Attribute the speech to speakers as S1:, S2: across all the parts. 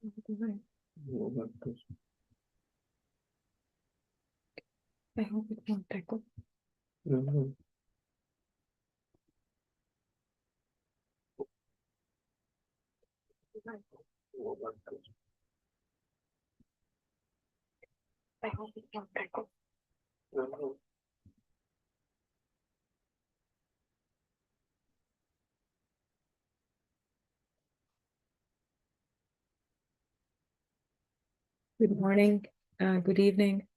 S1: I hope it won't echo. I hope it won't echo. Good morning, good evening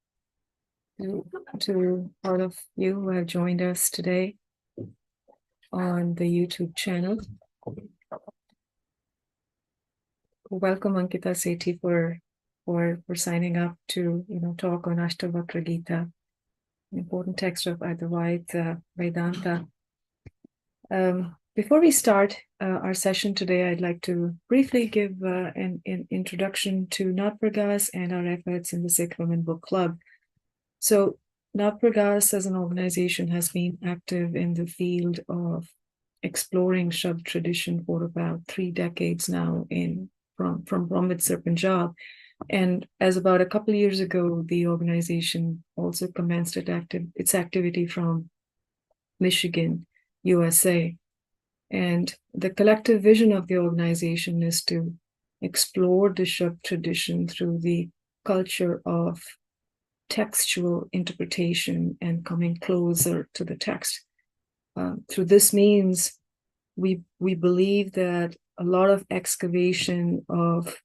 S1: to all of you who have joined us today on the YouTube channel. Welcome, Ankita, Sethi, for signing up to talk on Ahstvakra Gita, an important text of Advaita Vedanta. Before we start our session today, I'd like to briefly give an introduction to Natpragas and our efforts in the Sikh Women Book Club. So Natpragas as an organization has been active in the field of exploring Shabd tradition for about 3 decades now from Amritsar, Punjab. And as about a couple of years ago, the organization also commenced its activity from Michigan, USA. And the collective vision of the organization is to explore the Shabd tradition through the culture of textual interpretation and coming closer to the text. Through this means, we believe that a lot of excavation of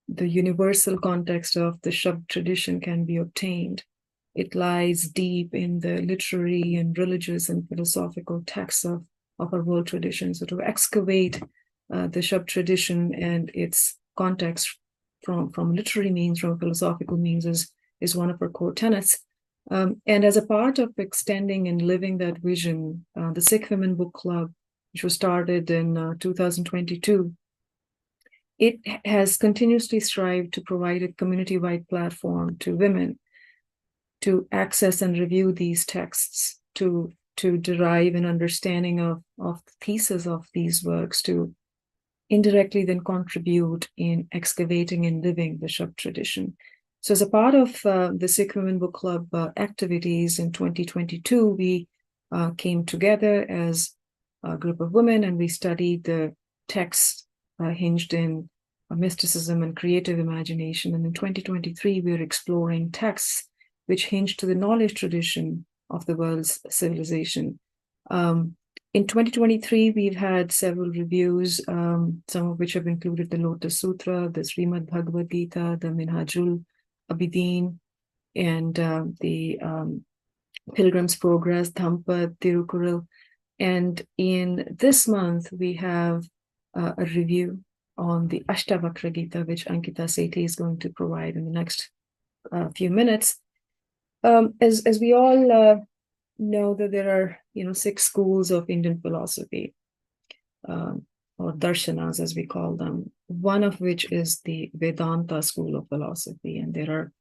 S1: the universal context of the Shabd tradition can be obtained. It lies deep in the literary and religious and philosophical texts of our world tradition. So to excavate the Shabd tradition and its context from literary means, from philosophical means is one of our core tenets. And as a part of extending and living that vision, the Sikh Women Book Club, which was started in 2022, it has continuously strived to provide a community-wide platform to women to access and review these texts, to derive an understanding of the thesis of these works, to indirectly then contribute in excavating and living the Shabd tradition. So as a part of the Sikh Women Book Club activities in 2022, we came together as a group of women and we studied the texts hinged in mysticism and creative imagination. And in 2023, we are exploring texts which hinge to the knowledge tradition of the world's civilization. In 2023, we've had several reviews, some of which have included the Lotus Sutra, the Srimad Bhagavad Gita, the Minhajul Abidin, and the Pilgrim's Progress, Dhampad, Tirukural. And in this month, we have a review on the Ahstvakra Gita, which Ankita Sethi is going to provide in the next few minutes. As we all know that there are 6 schools of Indian philosophy, or darshanas as we call them, one of which is the Vedanta school of philosophy, and there are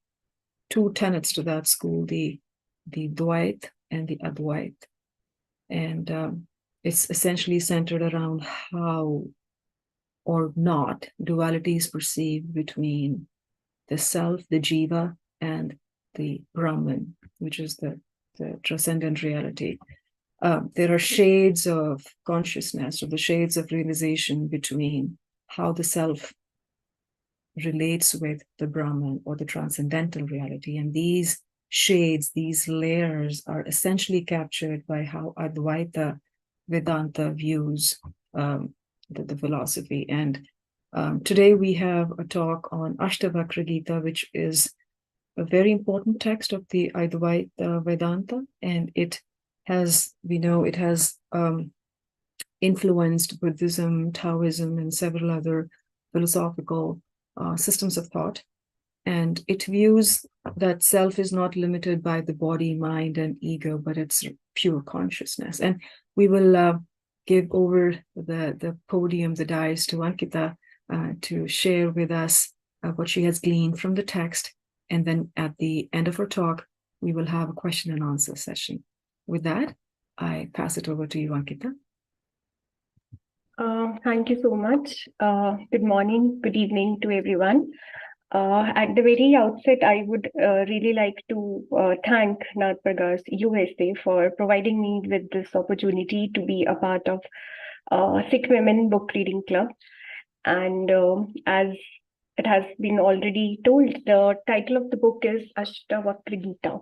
S1: 2 tenets to that school, the Dvait and the Advait. And it's essentially centered around how or not duality is perceived between the self, the jiva, and the Brahman, which is the transcendent reality. There are shades of consciousness, or the shades of realization between how the self relates with the Brahman or the transcendental reality. And these shades, these layers are essentially captured by how Advaita Vedanta views the philosophy. And today we have a talk on Ahstvakra Gita, which is a very important text of the Advaita Vedanta, and it has influenced Buddhism, Taoism, and several other philosophical systems of thought. And it views that self is not limited by the body, mind, and ego, but it's pure consciousness. And we will give over the podium, the dais, to Ankita to share with us what she has gleaned from the text. And then at the end of her talk, we will have a question and answer session. With that, I pass it over to you, Ankita.
S2: Thank you so much. Good morning, good evening to everyone. At the very outset, I would really like to thank Natpragas USA for providing me with this opportunity to be a part of Sikh Women Book Reading Club. And as it has been already told, the title of the book is Ahstvakra Gita.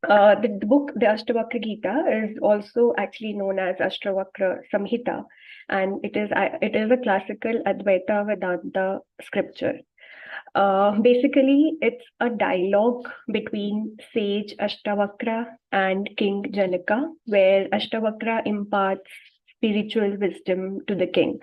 S2: The book, the Ahstvakra Gita, is also actually known as Ahstvakra Samhita, and it is a classical Advaita Vedanta scripture. Basically, it's a dialogue between sage Ahstvakra and King Janaka, where Ahstvakra imparts spiritual wisdom to the king.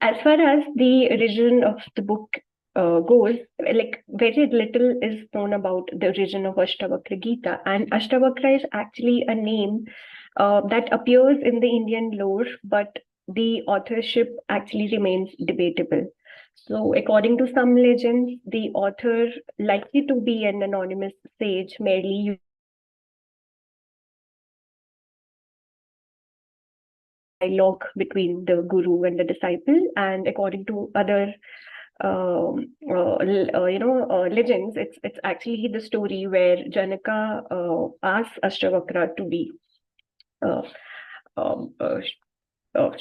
S2: As far as the origin of the book goes, like very little is known about the origin of Ahstvakra Gita, and Ahstvakra is actually a name that appears in the Indian lore, but the authorship actually remains debatable. So, according to some legends, the author, likely to be an anonymous sage, merely dialogue between the guru and the disciple, and according to other legends, it's actually the story where Janaka asks Ahstvakra to be uh, um, uh, uh,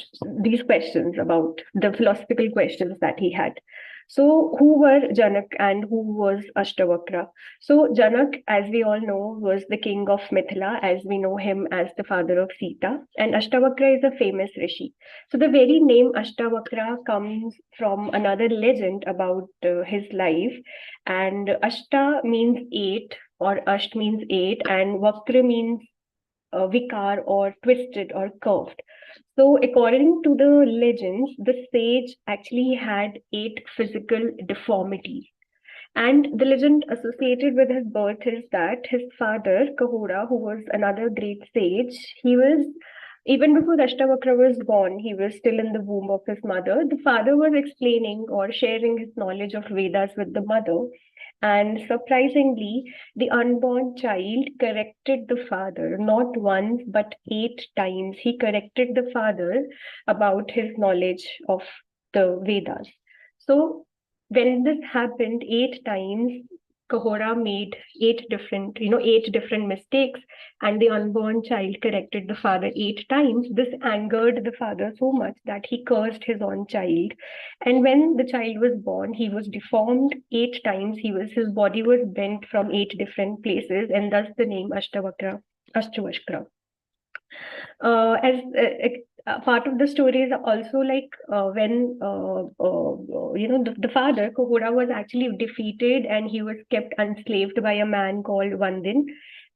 S2: these questions about the philosophical questions that he had. So, who were Janak and who was Ahstvakra? So, Janak, as we all know, was the king of Mithila, as we know him as the father of Sita, and Ahstvakra is a famous rishi. So, the very name Ahstvakra comes from another legend about his life, and Ashta means eight, or Asht means eight, and Vakra means vikar or twisted or curved. So, according to the legends, the sage actually had eight physical deformities. And the legend associated with his birth is that his father, Kahura, who was another great sage, he was, even before Ashtavakra was born, he was still in the womb of his mother. The father was explaining or sharing his knowledge of Vedas with the mother. And surprisingly, the unborn child corrected the father, not once, but eight times. He corrected the father about his knowledge of the Vedas. So, when this happened eight times, Kahora made eight different mistakes, and the unborn child corrected the father eight times. This angered the father so much that he cursed his own child. And when the child was born, he was deformed eight times. His body was bent from eight different places, and thus the name Ashtavakra. As part of the story is also like when the father Kohora was actually defeated and he was kept enslaved by a man called Vandin.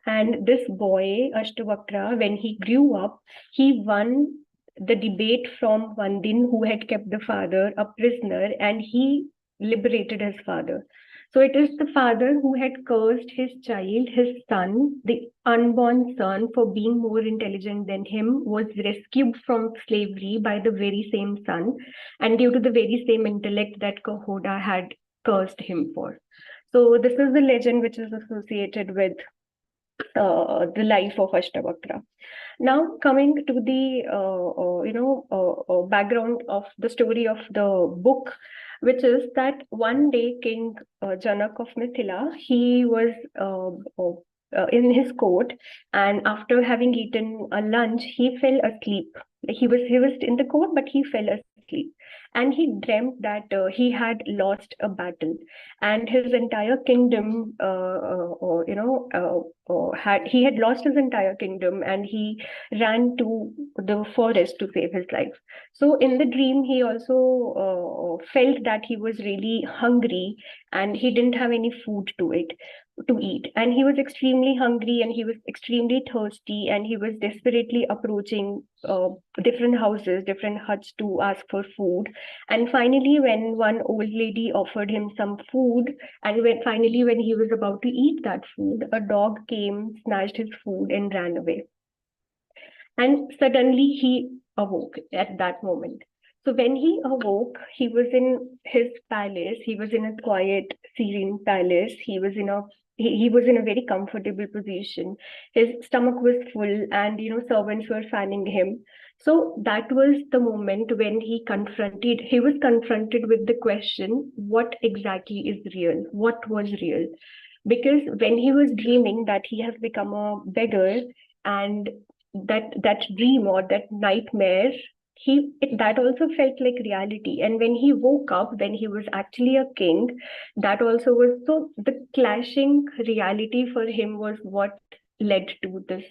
S2: And this boy Ashtavakra, when he grew up, he won the debate from Vandin, who had kept the father a prisoner, and he liberated his father. So it is the father who had cursed his child, his son, the unborn son, for being more intelligent than him, was rescued from slavery by the very same son, and due to the very same intellect that Kahoda had cursed him for. So this is the legend which is associated with the life of Ashtavakra. Now, coming to the background of the story of the book, which is that one day King Janak of Mithila, he was in his court, and after having eaten a lunch, he fell asleep. He was in the court, but he fell asleep, and he dreamt that he had lost a battle, and his entire kingdom, had he had lost his entire kingdom, and he ran to the forest to save his life. So in the dream, he also felt that he was really hungry and he didn't have any food to eat, and he was extremely hungry and he was extremely thirsty, and he was desperately approaching different houses, different huts to ask for food. And finally, when one old lady offered him some food, and when he was about to eat that food, a dog came, snatched his food, and ran away. And suddenly he awoke at that moment. So when he awoke, he was in his palace. He was in a quiet, serene palace. He was in a he was in a very comfortable position. His stomach was full, and servants were fanning him. So that was the moment when he was confronted with the question, what exactly is real? What was real? Because when he was dreaming that he has become a beggar, and that dream or that nightmare, that also felt like reality. And when he woke up, when he was actually a king, that also was, so the clashing reality for him was what led to the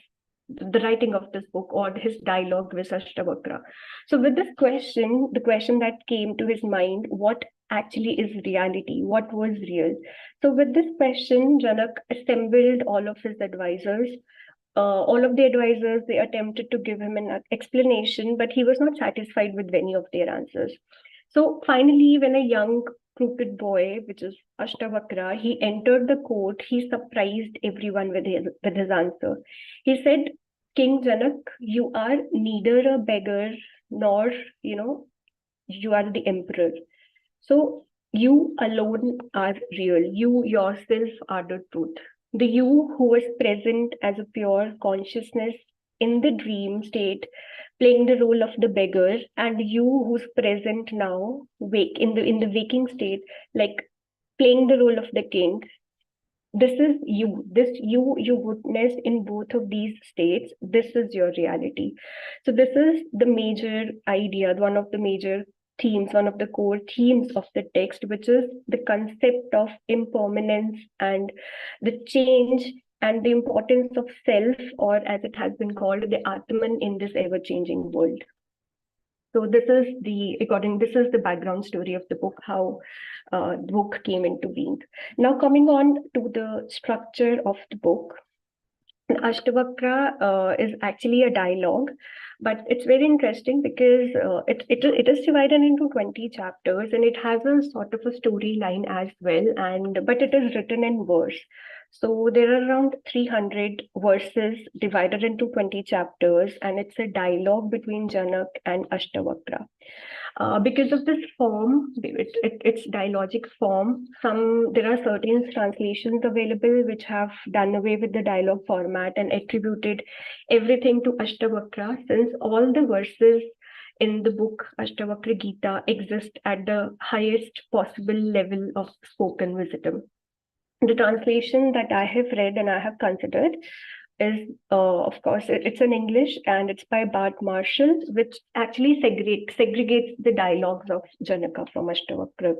S2: writing of this book, or his dialogue with Ashtavakra. So with this question, the question that came to his mind, what actually is reality? What was real? So with this question, Janak assembled all of his advisors. All of the advisors, they attempted to give him an explanation, but he was not satisfied with any of their answers. So finally, when a young crooked boy, which is Ashtavakra, he entered the court, he surprised everyone with his answer. He said, King Janak, you are neither a beggar nor, you are the emperor. So you alone are real. You yourself are the truth. The you who was present as a pure consciousness in the dream state, playing the role of the beggar, and you who's present now, wake in the waking state, like playing the role of the king. This is you. This you witnessed in both of these states. This is your reality. So this is the major idea, one of the major themes, one of the core themes of the text, which is the concept of impermanence and the change and the importance of self, or as it has been called, the Atman in this ever-changing world. So this is the background story of the book, how the book came into being. Now coming on to the structure of the book, Ashtavakra is actually a dialogue, but it's very interesting because it is divided into 20 chapters, and it has a sort of a storyline as well, but it is written in verse. So there are around 300 verses divided into 20 chapters, and it's a dialogue between Janak and Ashtavakra. Because of this form, its dialogic form, there are certain translations available which have done away with the dialogue format and attributed everything to Ashtavakra, since all the verses in the book Ashtavakra Gita exist at the highest possible level of spoken wisdom. The translation that I have read and I have considered is, of course, it's in English, and it's by Bart Marshall, which actually segregates the dialogues of Janaka from Ashtavakra.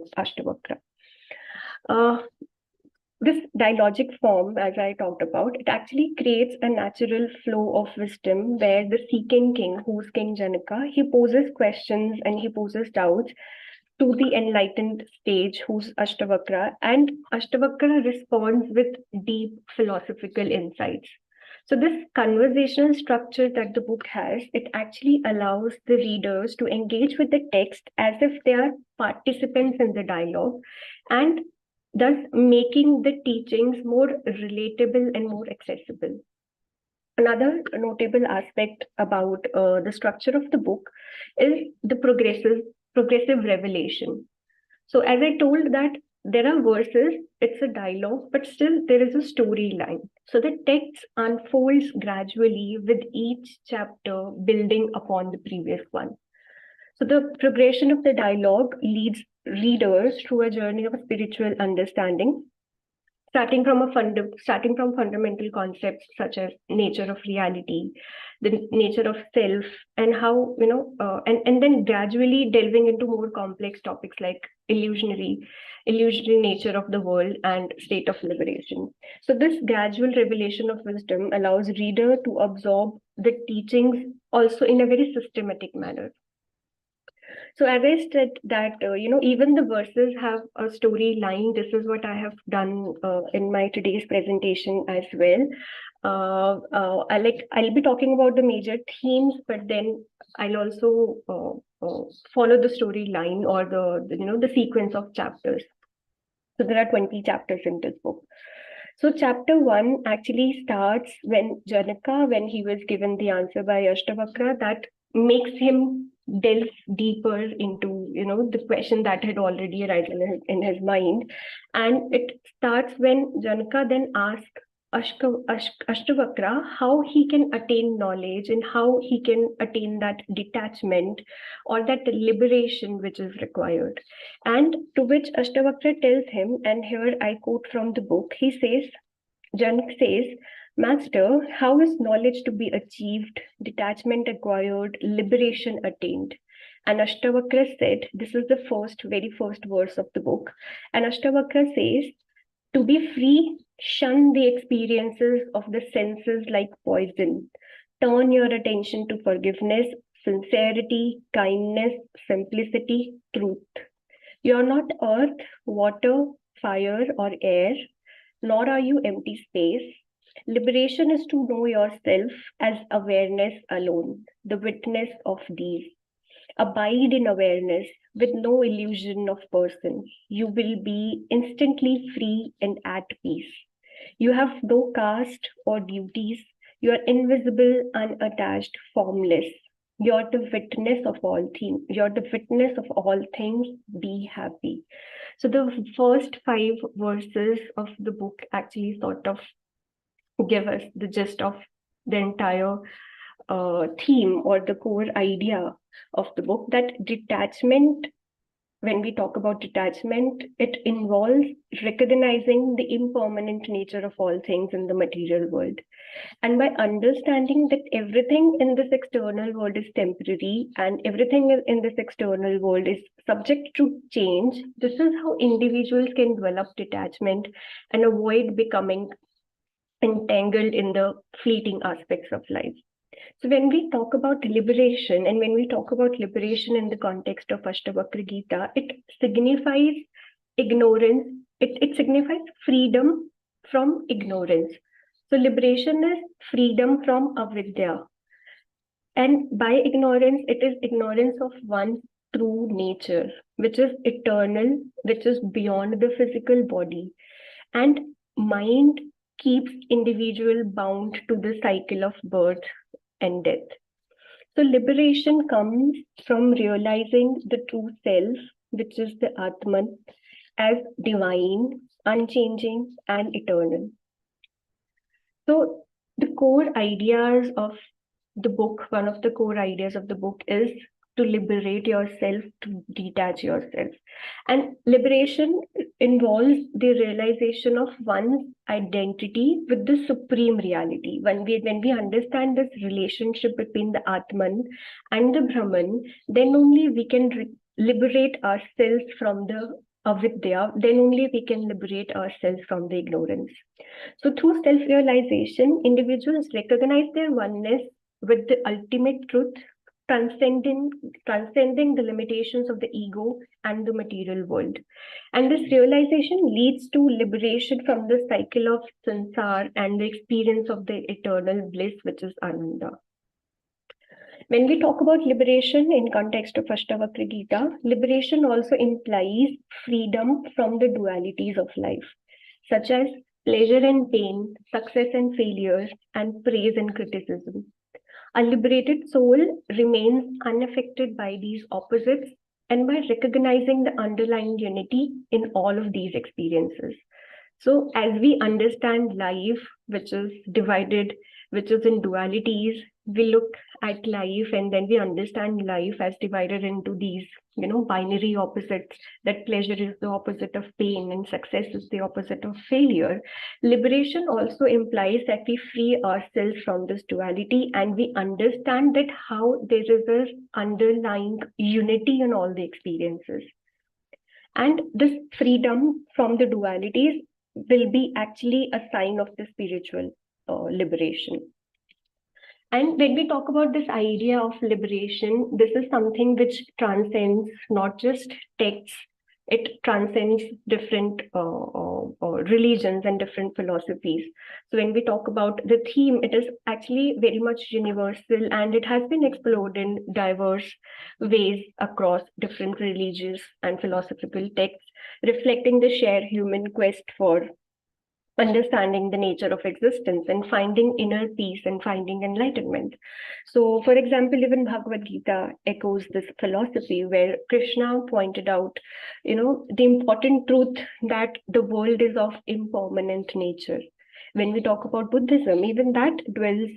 S2: This dialogic form, as I talked about, it actually creates a natural flow of wisdom where the seeking king, who's King Janaka, he poses questions and he poses doubts to the enlightened stage, who's Ashtavakra, and Ashtavakra responds with deep philosophical insights. So this conversational structure that the book has, it actually allows the readers to engage with the text as if they are participants in the dialogue, and thus making the teachings more relatable and more accessible. Another notable aspect about the structure of the book is the progressive revelation. So as I told that there are verses, it's a dialogue, but still there is a storyline. So the text unfolds gradually with each chapter building upon the previous one. So the progression of the dialogue leads readers through a journey of spiritual understanding, starting from fundamental concepts such as nature of reality, the nature of self, and how and then gradually delving into more complex topics like illusionary nature of the world and state of liberation. So this gradual revelation of wisdom allows reader to absorb the teachings also in a very systematic manner. So as I said that, even the verses have a storyline. This is what I have done in my today's presentation as well. I'll be talking about the major themes, but then I'll also follow the storyline or the sequence of chapters. So there are 20 chapters in this book. So chapter 1 actually starts when Janaka, when he was given the answer by Ashtavakra, that makes him delve deeper into, the question that had already arisen in his mind. And it starts when Janaka then asks Ahstvakra how he can attain knowledge and how he can attain that detachment or that liberation which is required. And to which Ahstvakra tells him, and here I quote from the book, Janak says, Master, how is knowledge to be achieved, detachment acquired, liberation attained? And Ashtavakra said, this is the very first verse of the book. And Ashtavakra says, to be free, shun the experiences of the senses like poison. Turn your attention to forgiveness, sincerity, kindness, simplicity, truth. You are not earth, water, fire, or air, nor are you empty space. Liberation is to know yourself as awareness alone, the witness of these. Abide in awareness with no illusion of person. You will be instantly free and at peace. You have no caste or duties. You are invisible, unattached, formless. You're the witness of all things. You're the witness of all things. Be happy. So the first 5 verses of the book actually sort of give us the gist of the entire theme or the core idea of the book, that detachment, when we talk about detachment, it involves recognizing the impermanent nature of all things in the material world. And by understanding that everything in this external world is temporary and everything in this external world is subject to change, this is how individuals can develop detachment and avoid becoming entangled in the fleeting aspects of life. So when we talk about liberation, and when we talk about liberation in the context of Ahstvakra Gita, it signifies ignorance. It signifies freedom from ignorance. So liberation is freedom from avidya. And by ignorance, it is ignorance of one's true nature, which is eternal, which is beyond the physical body. And mind keeps individual bound to the cycle of birth and death. So liberation comes from realizing the true self, which is the Atman, as divine, unchanging, and eternal. So the core ideas of the book, one of the core ideas of the book is to liberate yourself, to detach yourself. And liberation involves the realization of one's identity with the supreme reality. When we understand this relationship between the Atman and the Brahman, then only we can liberate ourselves from the avidya, then only we can liberate ourselves from the ignorance. So through self-realization, individuals recognize their oneness with the ultimate truth, transcending the limitations of the ego and the material world. And this realization leads to liberation from the cycle of sansar and the experience of the eternal bliss, which is ananda. When we talk about liberation in context of Ahstvakra Gita, liberation also implies freedom from the dualities of life, such as pleasure and pain, success and failure, and praise and criticism. A liberated soul remains unaffected by these opposites and by recognizing the underlying unity in all of these experiences. So as we understand life, which is divided, which is in dualities, we look at life and then we understand life as divided into these, binary opposites, that pleasure is the opposite of pain and success is the opposite of failure. Liberation also implies that we free ourselves from this duality and we understand that how there is an underlying unity in all the experiences. And this freedom from the dualities will be actually a sign of the spiritual liberation. And when we talk about this idea of liberation, this is something which transcends not just texts, it transcends different religions and different philosophies. So when we talk about the theme, it is actually very much universal and it has been explored in diverse ways across different religious and philosophical texts, reflecting the shared human quest for understanding the nature of existence and finding inner peace and finding enlightenment. So, for example, even Bhagavad Gita echoes this philosophy where Krishna pointed out, the important truth that the world is of impermanent nature. When we talk about Buddhism, even that dwells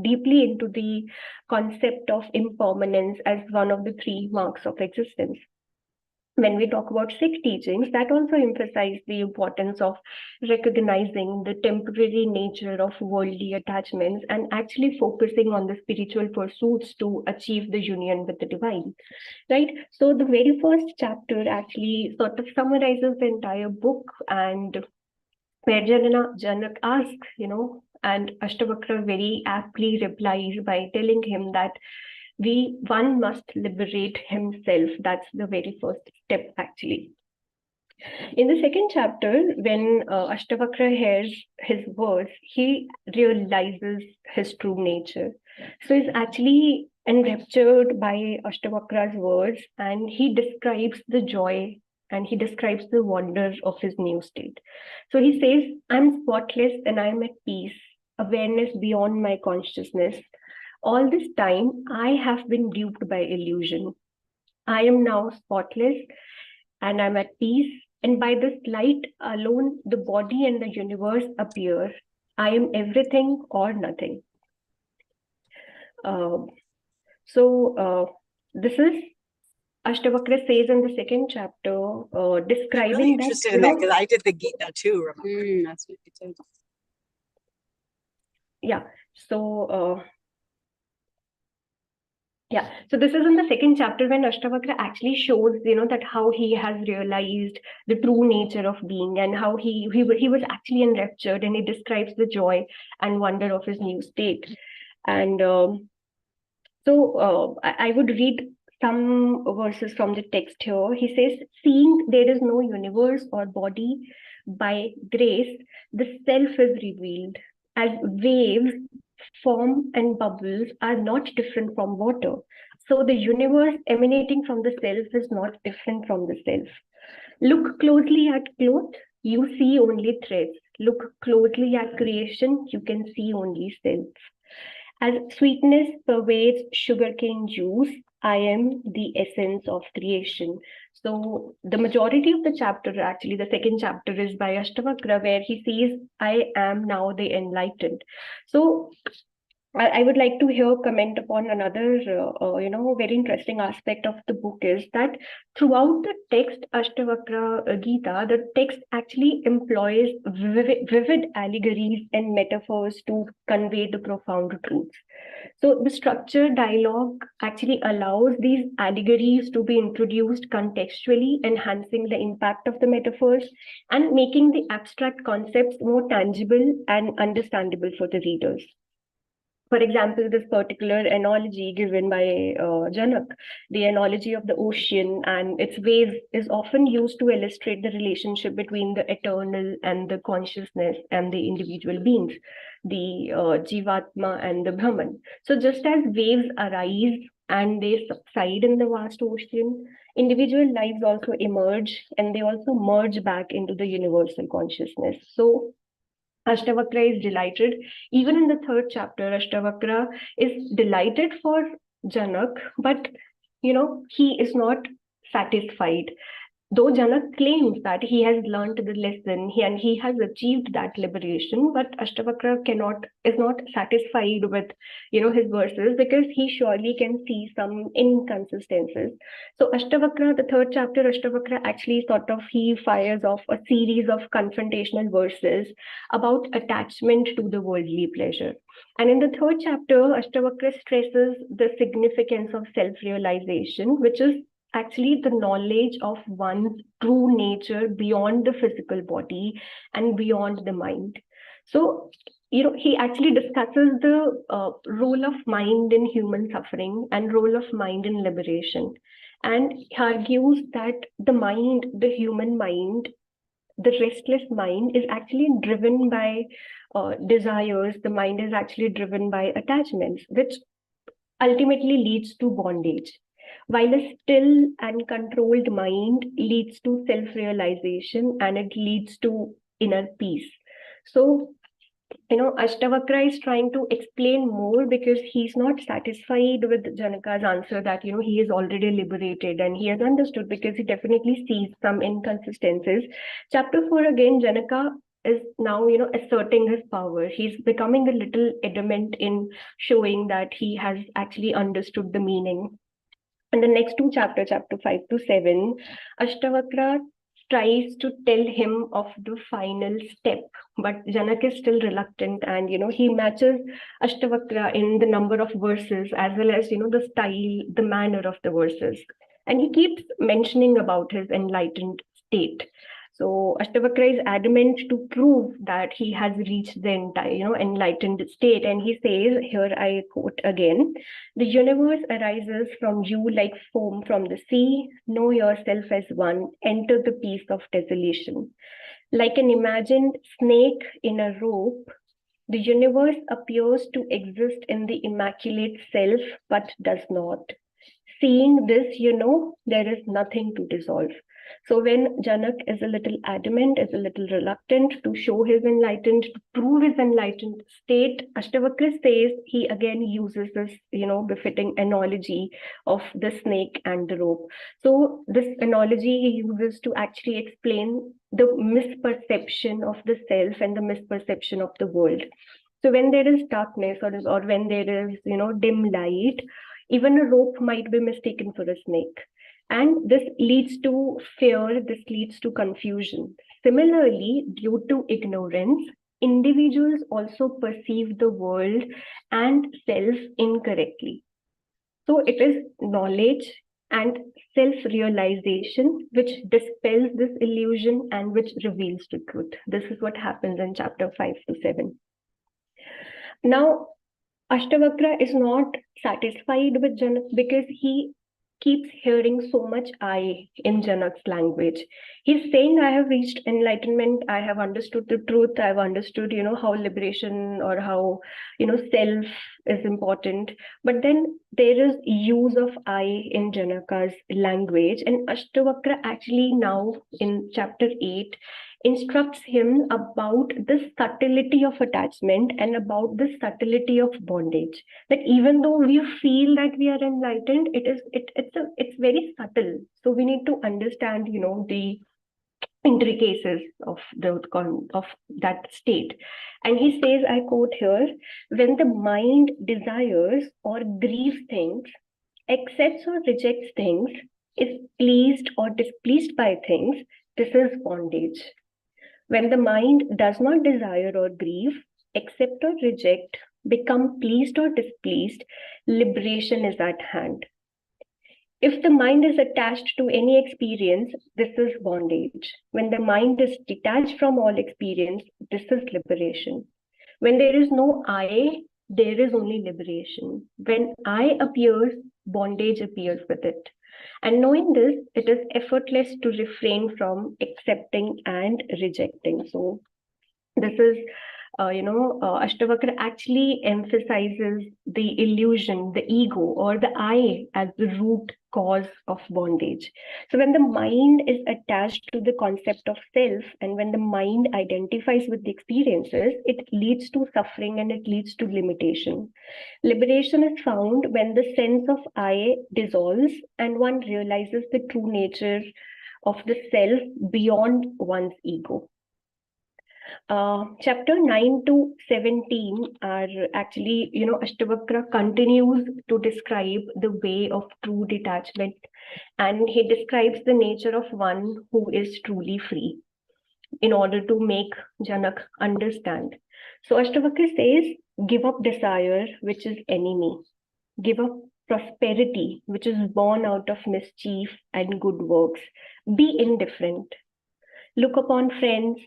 S2: deeply into the concept of impermanence as one of the three marks of existence. When we talk about Sikh teachings, that also emphasize the importance of recognizing the temporary nature of worldly attachments and actually focusing on the spiritual pursuits to achieve the union with the divine, right? So the very first chapter actually sort of summarizes the entire book, and where Janak asks, and Ashtavakra very aptly replies by telling him that one must liberate himself. That's the very first step, actually. In the second chapter, when Ashtavakra hears his words, he realizes his true nature. So he's actually enraptured by Ashtavakra's words, and he describes the joy and he describes the wonder of his new state. So he says, I'm spotless and I'm at peace, awareness beyond my consciousness. All this time, I have been duped by illusion. I am now spotless and I'm at peace. And by this light alone, the body and the universe appear. I am everything or nothing. This is Ashtavakra says in the second chapter, describing
S3: I'm really interested in that because I did the Gita too.
S4: That's what you said.
S2: Yeah. So this is in the second chapter when Ashtavakra actually shows, that how he has realized the true nature of being and how he was actually enraptured, and he describes the joy and wonder of his new state. And I would read some verses from the text here. He says, seeing there is no universe or body, by grace, the self is revealed. As waves, form and bubbles are not different from water. So the universe emanating from the self is not different from the self. Look closely at cloth, you see only threads. Look closely at creation, you can see only self. As sweetness pervades sugarcane juice, I am the essence of creation. So the majority of the chapter, actually the second chapter, is by Ashtavakra, where he says, I am now the enlightened. So I would like to hear comment upon another, very interesting aspect of the book is that throughout the text, Ashtavakra Gita, the text actually employs vivid allegories and metaphors to convey the profound truths. So the structured dialogue actually allows these allegories to be introduced contextually, enhancing the impact of the metaphors and making the abstract concepts more tangible and understandable for the readers. For example, this particular analogy given by Janak, the analogy of the ocean and its waves, is often used to illustrate the relationship between the eternal and the consciousness and the individual beings, the Jivatma and the Brahman. So just as waves arise and they subside in the vast ocean, individual lives also emerge and they also merge back into the universal consciousness. So Ashtavakra is delighted. Even in the third chapter, Ashtavakra is delighted for Janak, but he is not satisfied. Though Janak claims that he has learned the lesson and he has achieved that liberation, but Ashtavakra is not satisfied with his verses, because he surely can see some inconsistencies. So Ashtavakra, the third chapter, Ashtavakra actually he fires off a series of confrontational verses about attachment to the worldly pleasure. And in the third chapter, Ashtavakra stresses the significance of self-realization, which is actually the knowledge of one's true nature beyond the physical body and beyond the mind. So, he actually discusses the role of mind in human suffering and role of mind in liberation. And he argues that the mind, the human mind, the restless mind is actually driven by desires. The mind is actually driven by attachments, which ultimately leads to bondage. while a still and controlled mind leads to self-realization and it leads to inner peace. So, Ashtavakra is trying to explain more because he's not satisfied with Janaka's answer that, he is already liberated, and he has understood because he definitely sees some inconsistencies. Chapter 4, again, Janaka is now, asserting his power. He's becoming a little adamant in showing that he has actually understood the meaning. In the next two chapters, chapter 5 to 7, Ashtavakra tries to tell him of the final step, but Janak is still reluctant, and he matches Ashtavakra in the number of verses as well as the style, the manner of the verses, and he keeps mentioning about his enlightened state. So Ashtavakra is adamant to prove that he has reached the entire enlightened state, and he says, here I quote again, "The universe arises from you like foam from the sea. Know yourself as one. Enter the peace of desolation. Like an imagined snake in a rope, the universe appears to exist in the immaculate self, but does not. Seeing this, there is nothing to dissolve." So when Janak is a little adamant, is a little reluctant to show his enlightened, to prove his enlightened state, Ashtavakra says, he again uses this, befitting analogy of the snake and the rope. So this analogy he uses to actually explain the misperception of the self and the misperception of the world. So when there is darkness or when there is, dim light, even a rope might be mistaken for a snake. And this leads to fear, this leads to confusion. Similarly, due to ignorance, individuals also perceive the world and self incorrectly. So it is knowledge and self-realization which dispels this illusion and which reveals the truth. This is what happens in chapter 5 to 7. Now, Ashtavakra is not satisfied with Janak because he keeps hearing so much I in Janak's language. He's saying, I have reached enlightenment, I have understood the truth, I've understood, how liberation or how, self is important. But then there is use of I in Janaka's language, and Ashtavakra actually now in chapter 8 instructs him about the subtlety of attachment and about the subtlety of bondage. That even though we feel that we are enlightened, it's very subtle. So we need to understand, the intricacies of that state. And he says, I quote here, "When the mind desires or grieves things, accepts or rejects things, is pleased or displeased by things, this is bondage. When the mind does not desire or grieve, accept or reject, become pleased or displeased, liberation is at hand. If the mind is attached to any experience, this is bondage. When the mind is detached from all experience, this is liberation. When there is no I, there is only liberation. When I appears, bondage appears with it. And knowing this, it is effortless to refrain from accepting and rejecting." So this is, Ashtavakra actually emphasizes the illusion, the ego, or the I as the root cause of bondage. So when the mind is attached to the concept of self, and when the mind identifies with the experiences, it leads to suffering and it leads to limitation. Liberation is found when the sense of I dissolves and one realizes the true nature of the self beyond one's ego. Chapter 9 to 17 are actually, Ashtavakra continues to describe the way of true detachment, and he describes the nature of one who is truly free in order to make Janak understand. So Ashtavakra says, give up desire, which is enemy. Give up prosperity, which is born out of mischief and good works. Be indifferent. Look upon friends,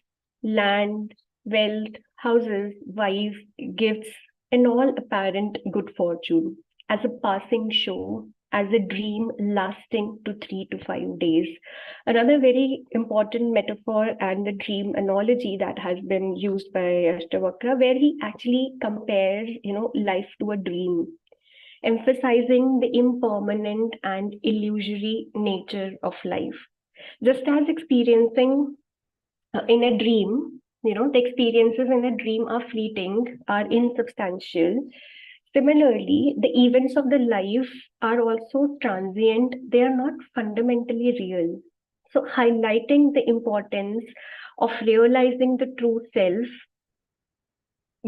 S2: land, wealth, houses, wives, gifts, and all apparent good fortune as a passing show, as a dream lasting to 3 to 5 days. Another very important metaphor and the dream analogy that has been used by Ashtavakra, where he actually compares, life to a dream. emphasizing the impermanent and illusory nature of life. Just as experiencing in a dream, the experiences in a dream are fleeting, are insubstantial. Similarly, the events of the life are also transient, they are not fundamentally real. So, highlighting the importance of realizing the true self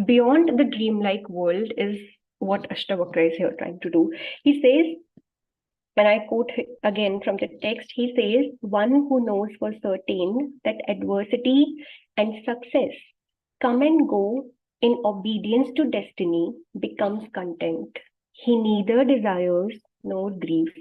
S2: beyond the dreamlike world is what Ahstvakra is here trying to do. He says, when I quote again from the text, he says, one who knows for certain that adversity and success come and go in obedience to destiny becomes content. He neither desires nor grieves.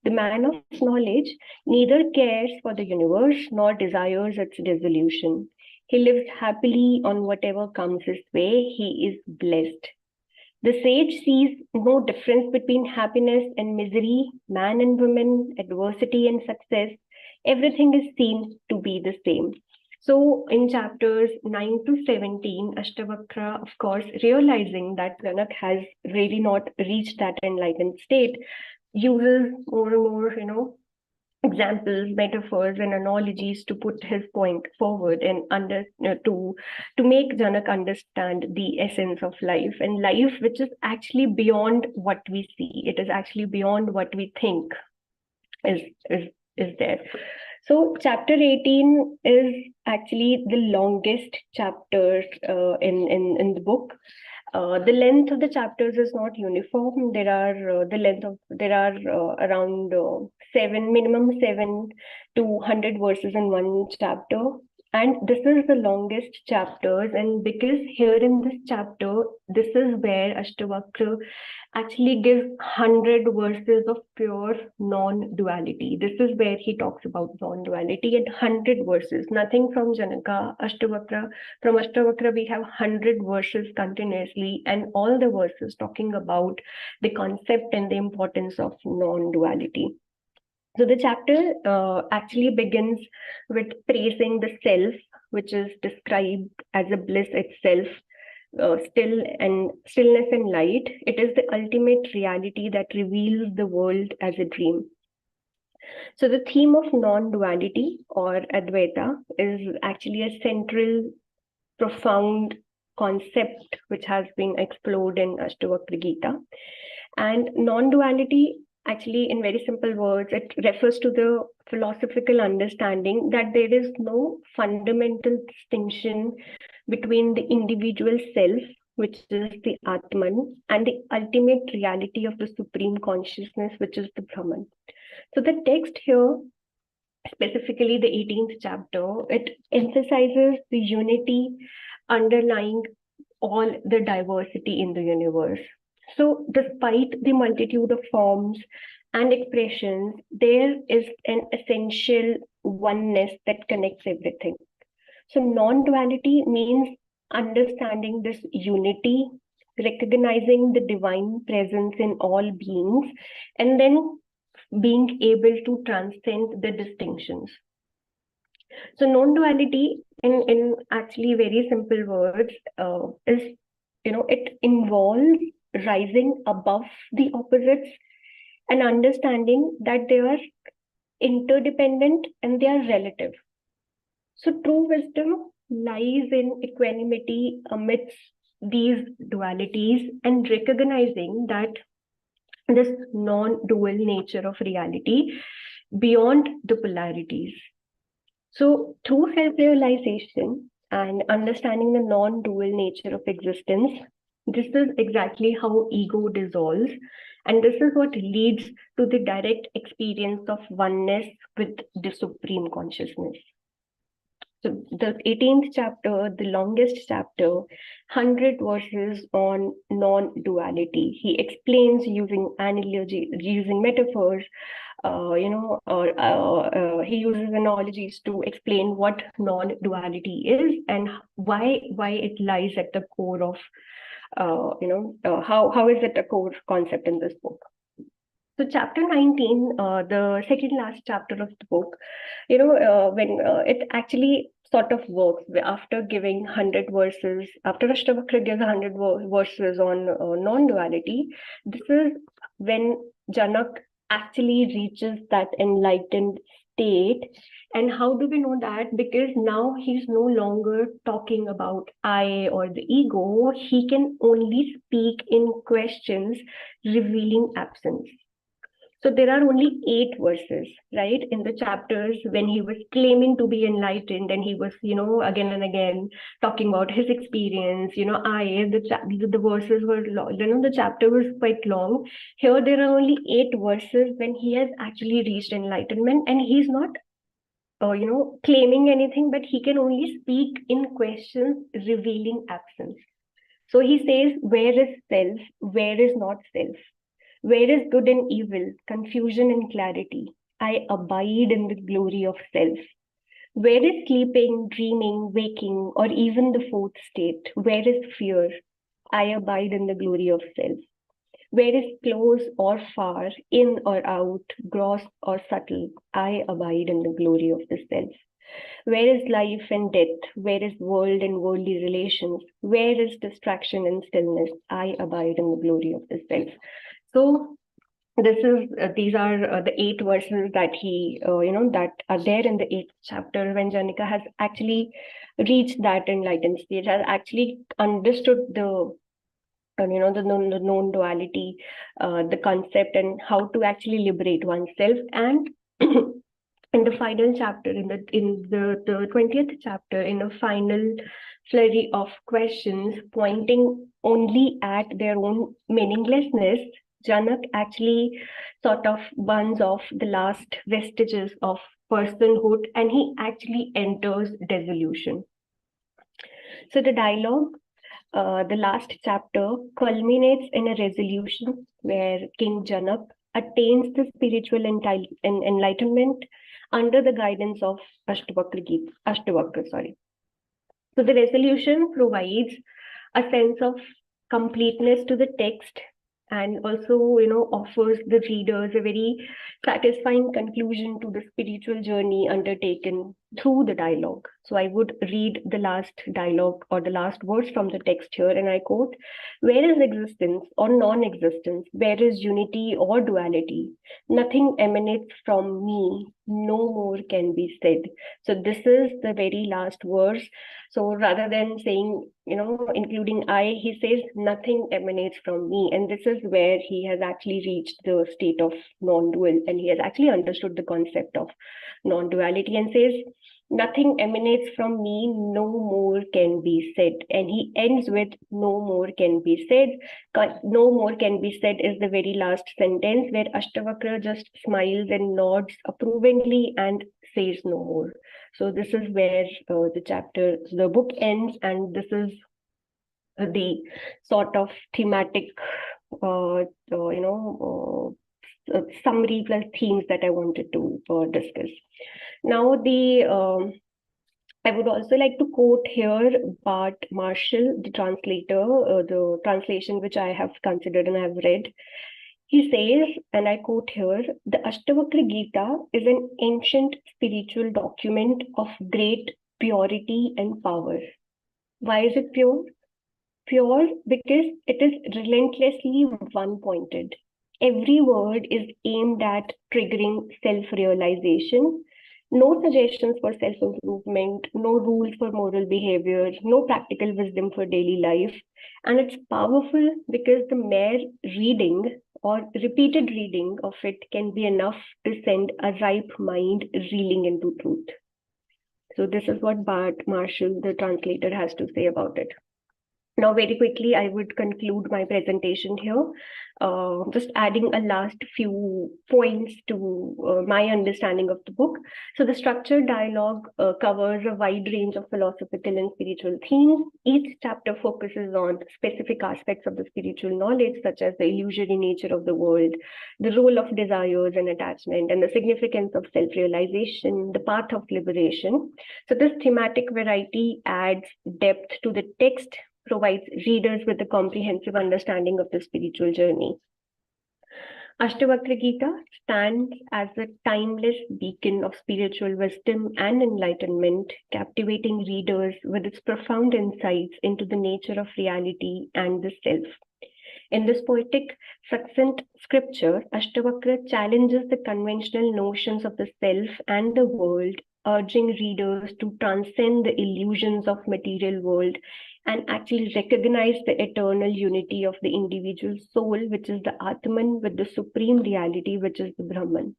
S2: The man of knowledge neither cares for the universe nor desires its dissolution. He lives happily on whatever comes his way. He is blessed. The sage sees no difference between happiness and misery, man and woman, adversity and success. Everything is seen to be the same. So in chapters 9 to 17, Ahstvakra, of course, realizing that Janak has really not reached that enlightened state, uses more and more, examples, metaphors, and analogies to put his point forward and to make Janak understand the essence of life, and life which is actually beyond what we see. It is actually beyond what we think is there. So chapter 18 is actually the longest chapter in the book. The length of the chapters is not uniform. There are around minimum 7 to 100 verses in one chapter. And this is the longest chapters. And because here in this chapter, this is where Ahstvakra actually gives 100 verses of pure non-duality. This is where he talks about non-duality and 100 verses, nothing from Janaka, Ahstvakra. From Ahstvakra, we have 100 verses continuously, and all the verses talking about the concept and the importance of non-duality. So the chapter actually begins with praising the self, which is described as a bliss itself, stillness and light. It is the ultimate reality that reveals the world as a dream. So the theme of non-duality or Advaita is actually a central, profound concept which has been explored in Ahstvakra Gita. And non-duality, actually, in very simple words, it refers to the philosophical understanding that there is no fundamental distinction between the individual self, which is the Atman, and the ultimate reality of the supreme consciousness, which is the Brahman. So the text here, specifically the 18th chapter, it emphasizes the unity underlying all the diversity in the universe. So despite the multitude of forms and expressions, there is an essential oneness that connects everything. So non-duality means understanding this unity, recognizing the divine presence in all beings, and then being able to transcend the distinctions. So non-duality, in actually very simple words, is, it involves rising above the opposites and understanding that they are interdependent and they are relative. So true wisdom lies in equanimity amidst these dualities and recognizing that this non-dual nature of reality beyond the polarities. So through self-realization and understanding the non-dual nature of existence, this is exactly how ego dissolves. And this is what leads to the direct experience of oneness with the Supreme Consciousness. So the 18th chapter, the longest chapter, 100 verses on non-duality. He explains using analogy, using metaphors, he uses analogies to explain what non-duality is and why it lies at the core of, how is it a core concept in this book. So chapter 19, the second last chapter of the book, when it actually sort of works. After giving 100 verses, after Ashtavakra gives 100 verses on non-duality, this is when Janak actually reaches that enlightened state. And how do we know that? Because now he's no longer talking about I or the ego. He can only speak in questions revealing absence. So there are only 8 verses, right, in the chapters when he was claiming to be enlightened, and he was, again and again talking about his experience. The verses were long, the chapter was quite long. Here there are only 8 verses when he has actually reached enlightenment, and he's not, claiming anything, but he can only speak in questions revealing absence. So he says, where is self? Where is not self? Where is good and evil, confusion and clarity? I abide in the glory of self. Where is sleeping, dreaming, waking, or even the fourth state? Where is fear? I abide in the glory of self. Where is close or far, in or out, gross or subtle? I abide in the glory of the self. Where is life and death? Where is world and worldly relations? Where is distraction and stillness? I abide in the glory of the self. So these are the 8 verses that he, that are there in the 8th chapter, when Janika has actually reached that enlightened stage, has actually understood the known duality, the concept, and how to actually liberate oneself. And in the final chapter, in the 20th chapter, in a final flurry of questions pointing only at their own meaninglessness, Janak actually sort of burns off the last vestiges of personhood, and he actually enters dissolution. So the dialogue, the last chapter, culminates in a resolution where King Janak attains the spiritual enlightenment under the guidance of Ahstvakra. So the resolution provides a sense of completeness to the text, and also, offers the readers a very satisfying conclusion to the spiritual journey undertaken through the dialogue. So I would read the last dialogue, or the last words from the text here, and I quote, where is existence or non-existence? Where is unity or duality? Nothing emanates from me, no more can be said. So this is the very last verse. So rather than saying, including I, he says nothing emanates from me. And this is where he has actually reached the state of non-dual, and he has actually understood the concept of non-duality, and says, nothing emanates from me, no more can be said. And he ends with no more can be said. No more can be said is the very last sentence, where Ashtavakra just smiles and nods approvingly and says no more. So this is where the book ends, and this is the sort of thematic, summary plus themes that I wanted to discuss. Now, I would also like to quote here Bart Marshall, the translator, the translation which I have considered and I have read. He says, and I quote here, the Ahstvakra Gita is an ancient spiritual document of great purity and power. Why is it pure? Pure because it is relentlessly one-pointed. Every word is aimed at triggering self-realization. No suggestions for self-improvement, no rules for moral behavior, no practical wisdom for daily life. And it's powerful because the mere reading or repeated reading of it can be enough to send a ripe mind reeling into truth. So this is what Bart Marshall, the translator, has to say about it. Now, very quickly, I would conclude my presentation here, just adding a last few points to my understanding of the book. So the structured dialogue covers a wide range of philosophical and spiritual themes. Each chapter focuses on specific aspects of the spiritual knowledge, such as the illusory nature of the world, the role of desires and attachment, and the significance of self-realization, the path of liberation. So this thematic variety adds depth to the text, provides readers with a comprehensive understanding of the spiritual journey. Ashtavakra Gita stands as a timeless beacon of spiritual wisdom and enlightenment, captivating readers with its profound insights into the nature of reality and the self. In this poetic, succinct scripture, Ashtavakra challenges the conventional notions of the self and the world, urging readers to transcend the illusions of material world and actually recognize the eternal unity of the individual soul, which is the Atman, with the supreme reality, which is the Brahman.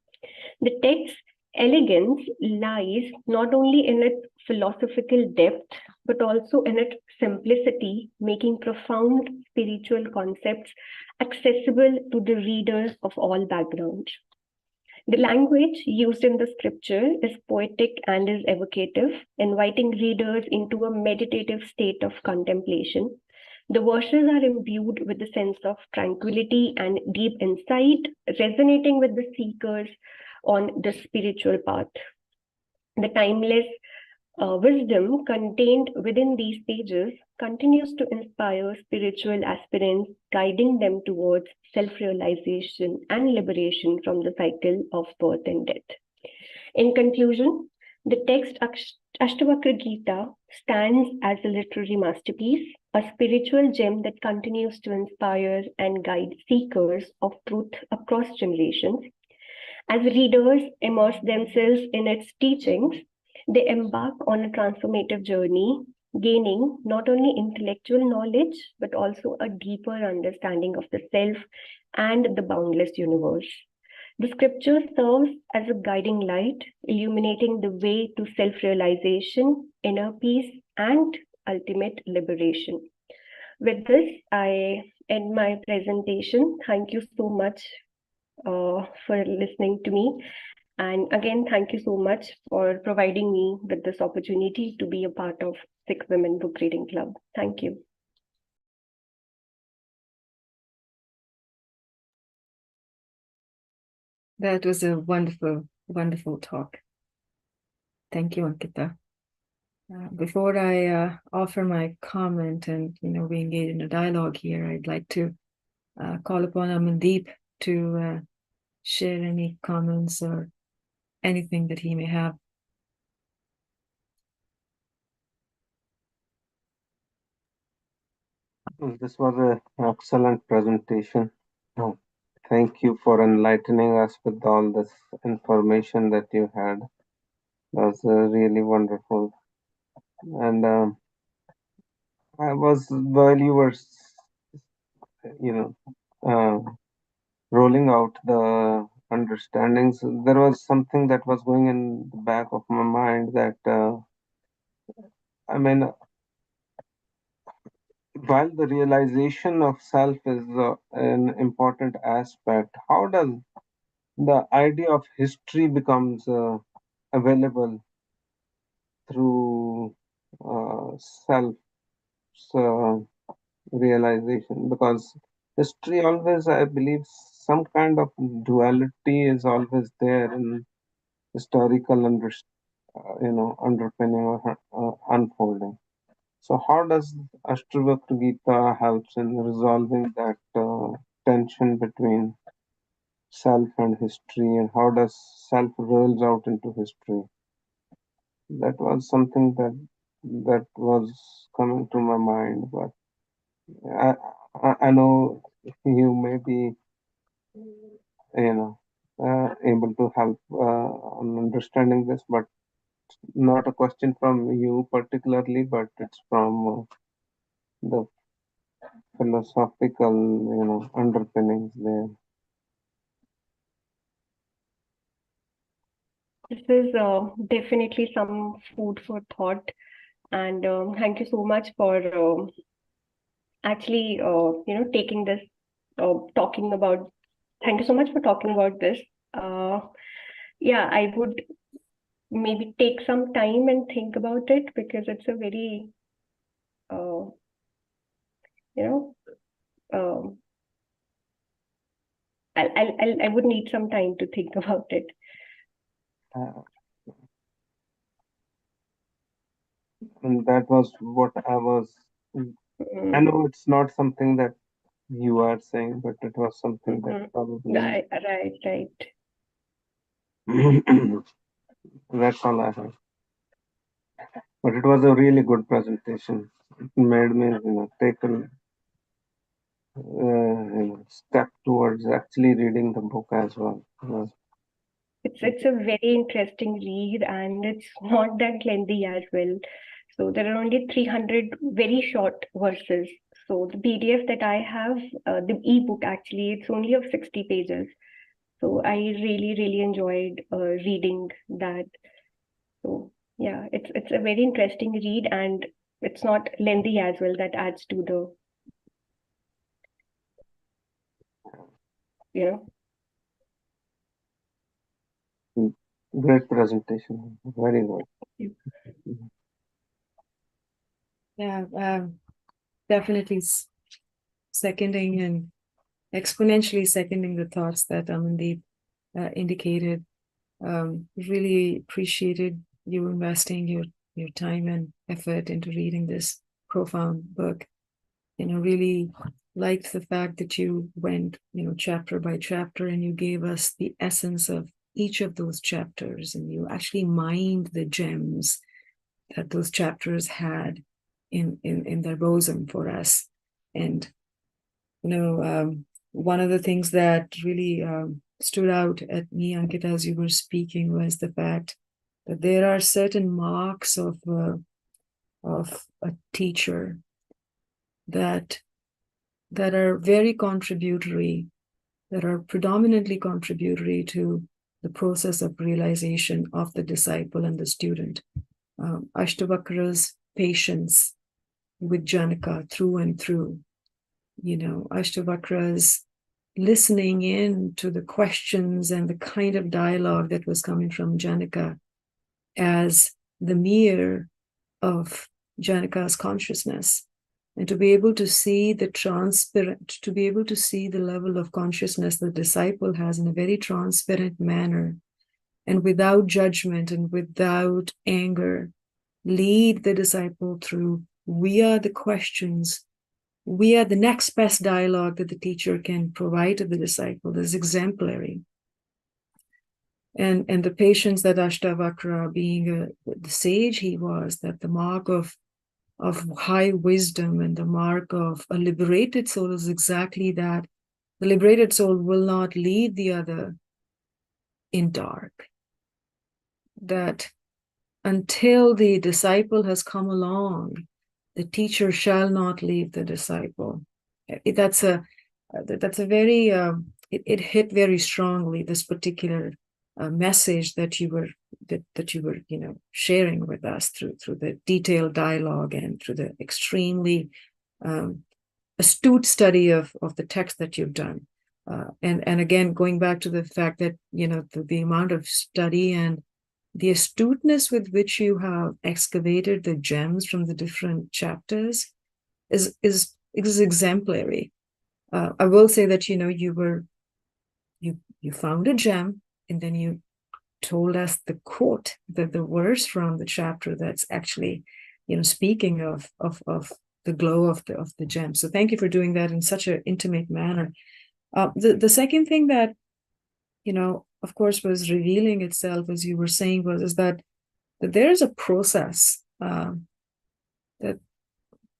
S2: The text's elegance lies not only in its philosophical depth, but also in its simplicity, making profound spiritual concepts accessible to the readers of all backgrounds. The language used in the scripture is poetic and is evocative, inviting readers into a meditative state of contemplation. The verses are imbued with a sense of tranquility and deep insight, resonating with the seekers on the spiritual path. The timeless wisdom contained within these pages continues to inspire spiritual aspirants, guiding them towards self-realization and liberation from the cycle of birth and death. In conclusion, the text Ashtavakra Gita stands as a literary masterpiece, a spiritual gem that continues to inspire and guide seekers of truth across generations. As readers immerse themselves in its teachings, they embark on a transformative journey, gaining not only intellectual knowledge, but also a deeper understanding of the self and the boundless universe. The scripture serves as a guiding light, illuminating the way to self-realization, inner peace, and ultimate liberation. With this, I end my presentation. Thank you so much for listening to me. And again, thank you so much for providing me with this opportunity to be a part of Sikh Women Book Reading Club. Thank you.
S1: That was a wonderful, wonderful talk. Thank you, Ankita. Before I offer my comment and we engage in a dialogue here, I'd like to call upon Amandeep to share any comments or anything that he may have.
S4: This was an excellent presentation. Thank you for enlightening us with all this information that you had. That was really wonderful. And I was, while you were, rolling out the understandings, there was something that was going in the back of my mind that, while the realization of self is an important aspect, how does the idea of history becomes available through self realization? Because history always, I believe, some kind of duality is always there in historical underpinning or unfolding. So how does Ashtavakra Gita helps in resolving that tension between self and history, and how does self rolls out into history? That was something that was coming to my mind, but I know you may be able to help on understanding this, but not a question from you particularly, but it's from the philosophical underpinnings there.
S2: This is definitely some food for thought. And thank you so much for actually, taking this, talking about, thank you so much for talking about this. Yeah, I would maybe take some time and think about it, because it's a very, I would need some time to think about it.
S4: And that was what I was. I know it's not something that you are saying, but it was something that probably
S2: Right, right.
S4: that's all I have. But it was a really good presentation. It made me, take a step towards actually reading the book as well.
S2: It's a very interesting read, and it's not that lengthy as well. So there are only 300 very short verses. So the PDF that I have, the ebook actually, it's only of 60 pages. So I really enjoyed reading that. So yeah, it's a very interesting read, and it's not lengthy as well. That adds to the, you know.
S4: Great presentation. Very good.
S1: Yeah, definitely seconding and exponentially seconding the thoughts that Amandeep indicated. Really appreciated you investing your time and effort into reading this profound book. Really liked the fact that you went, chapter by chapter, and you gave us the essence of each of those chapters, and you actually mined the gems that those chapters had in their bosom for us. And one of the things that really stood out at me, Ankita, as you were speaking, was the fact that there are certain marks of a teacher that are very contributory, that are predominantly contributory to the process of realization of the disciple and the student. Ashtavakra's patience with Janaka through and through, Ashtavakra's listening in to the questions and the kind of dialogue that was coming from Janaka as the mirror of Janaka's consciousness. And to be able to see the transparent, to be able to see the level of consciousness the disciple has in a very transparent manner, and without judgment and without anger, lead the disciple through via the questions, via the next best dialogue that the teacher can provide to the disciple is exemplary. And the patience that Ahstvakra, being the sage he was, that the mark of high wisdom and the mark of a liberated soul is exactly that. The liberated soul will not lead the other in dark. That until the disciple has come along, the teacher shall not leave the disciple. That's a very it hit very strongly, this particular message that you were sharing with us through the detailed dialogue and through the extremely astute study of the text that you've done. And again, going back to the fact that the amount of study and the astuteness with which you have excavated the gems from the different chapters is exemplary. I will say that you found a gem, and then you told us the quote, the verse from the chapter that's actually speaking of the glow of the gem. So thank you for doing that in such an intimate manner. The second thing that of course was revealing itself, as you were saying, is that there's a process, that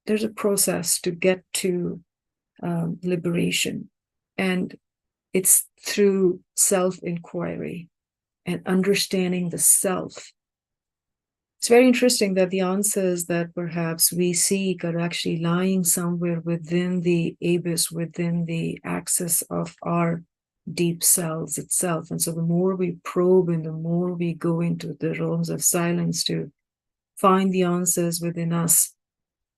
S1: there's a process to get to liberation, and it's through self-inquiry and understanding the self. It's very interesting that the answers that perhaps we seek are actually lying somewhere within the abyss, within the axis of our deep selves itself. And so the more we probe and the more we go into the realms of silence to find the answers within us,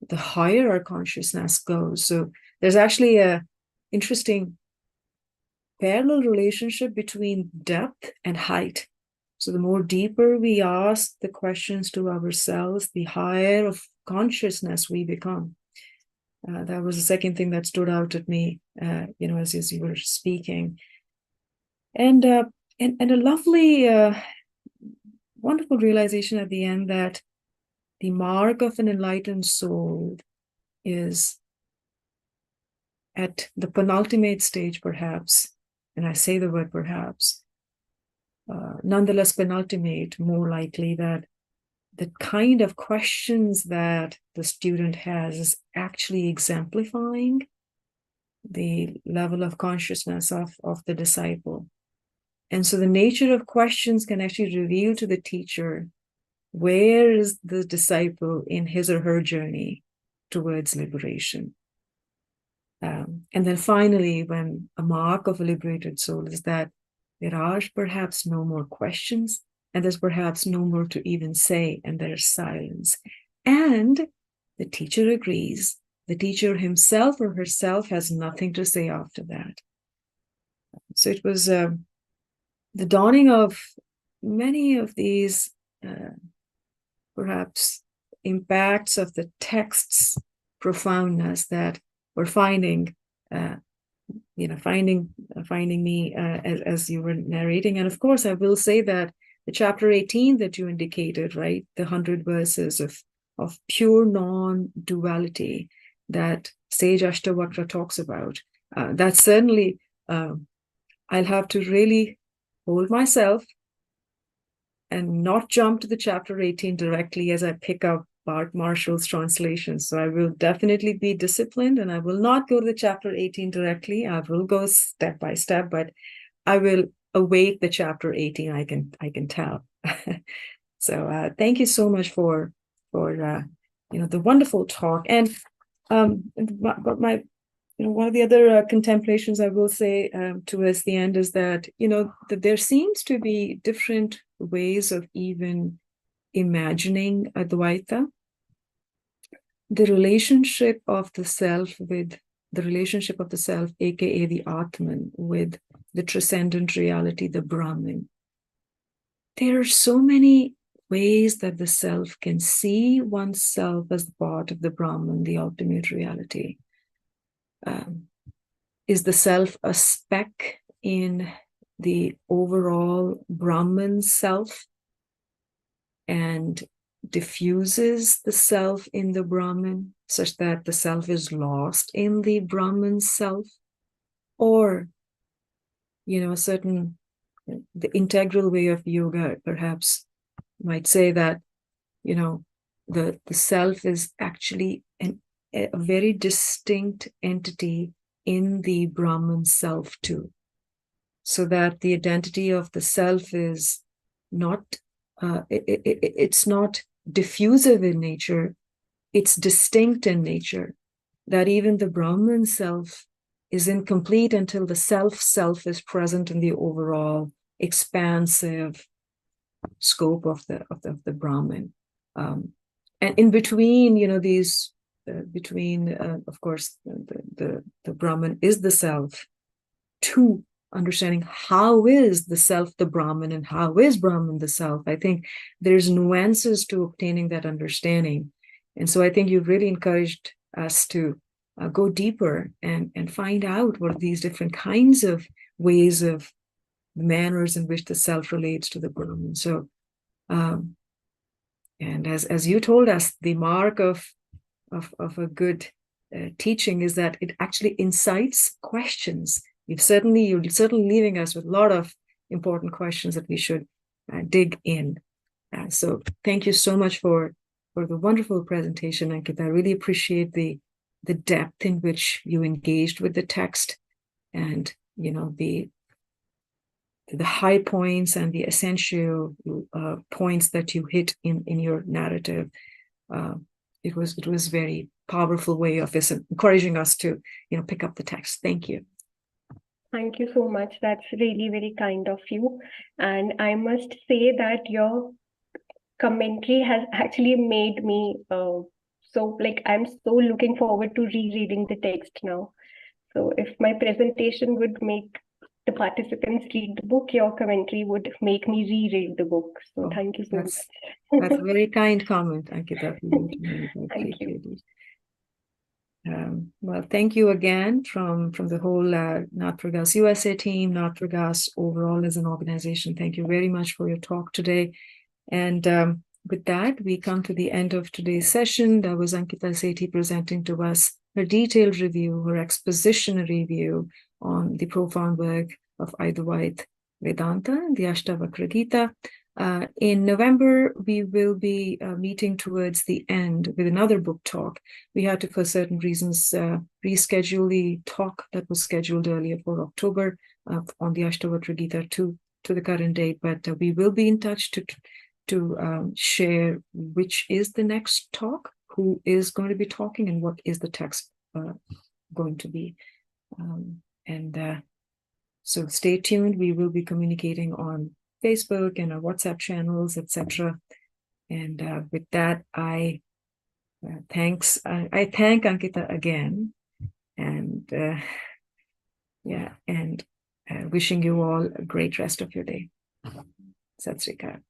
S1: the higher our consciousness goes. So there's actually a interesting parallel relationship between depth and height. So the more deeper we ask the questions to ourselves, the higher of consciousness we become. That was the second thing that stood out at me, as you were speaking. And a lovely, wonderful realization at the end that the mark of an enlightened soul is at the penultimate stage, perhaps, and I say the word perhaps, nonetheless penultimate, more likely that the kind of questions that the student has is actually exemplifying the level of consciousness of the disciple. And so the nature of questions can actually reveal to the teacher where is the disciple in his or her journey towards liberation. And then finally, when a mark of a liberated soul is that there are perhaps no more questions, and there's perhaps no more to even say, and there's silence. And the teacher agrees. The teacher himself or herself has nothing to say after that. So it was the dawning of many of these perhaps impacts of the text's profoundness that we're finding me as you were narrating. And of course, I will say that the chapter 18 that you indicated, right, the 100 verses of pure non-duality that sage Ahstvakra talks about, that's certainly, I'll have to really hold myself and not jump to the chapter 18 directly as I pick up Bart Marshall's translation. So I will definitely be disciplined, and I will not go to the chapter 18 directly. I will go step by step, but I will await the chapter 18. I can tell. So thank you so much for the wonderful talk. And but my one of the other contemplations I will say towards the end is that that there seems to be different ways of even imagining Advaita, the relationship of the self, aka the Atman, with the transcendent reality, the Brahman. There are so many ways that the self can see oneself as part of the Brahman, the ultimate reality. Is the self a speck in the overall Brahman self and diffuses the self in the Brahman such that the self is lost in the Brahman self? Or, the integral way of yoga perhaps might say that, the self is actually a very distinct entity in the Brahman self too, so that the identity of the self is not it's not diffusive in nature, it's distinct in nature, that even the Brahman self is incomplete until the self is present in the overall expansive scope of the Brahman. And in between, these of course, the Brahman is the self, to understanding how is the self the Brahman and how is Brahman the self. I think there's nuances to obtaining that understanding. And so I think you've really encouraged us to go deeper and find out what are these different kinds of ways of manners in which the self relates to the Brahman. So, and as you told us, the mark of a good teaching is that it actually incites questions. You're certainly leaving us with a lot of important questions that we should dig in. So thank you so much for the wonderful presentation, Ankita. I really appreciate the depth in which you engaged with the text, and the high points and the essential points that you hit in your narrative. It was very powerful way of encouraging us to pick up the text. Thank you.
S2: Thank you so much. That's really very kind of you. And I must say that your commentary has actually made me I'm so looking forward to rereading the text now. So if my presentation would make the participants read the book, your commentary would make me reread the book. So thank you so much.
S1: That's a very kind comment, Ankita.
S2: Thank you.
S1: Well, thank you again from the whole Nathpragas USA team, Nathpragas overall as an organization. Thank you very much for your talk today. And with that, we come to the end of today's session. That was Ankita Sethi presenting to us her detailed review, her expositionary view on the profound work of Advaita Vedanta and the Ahstvakra Gita. In November, we will be meeting towards the end with another book talk. We had to, for certain reasons, reschedule the talk that was scheduled earlier for October on the Ahstvakra Gita to the current date, but we will be in touch to share which is the next talk, who is going to be talking, and what is the text going to be. So stay tuned. We will be communicating on Facebook and our WhatsApp channels, etc. And with that, I thank Ankita again, and wishing you all a great rest of your day. Sat Sri Akal.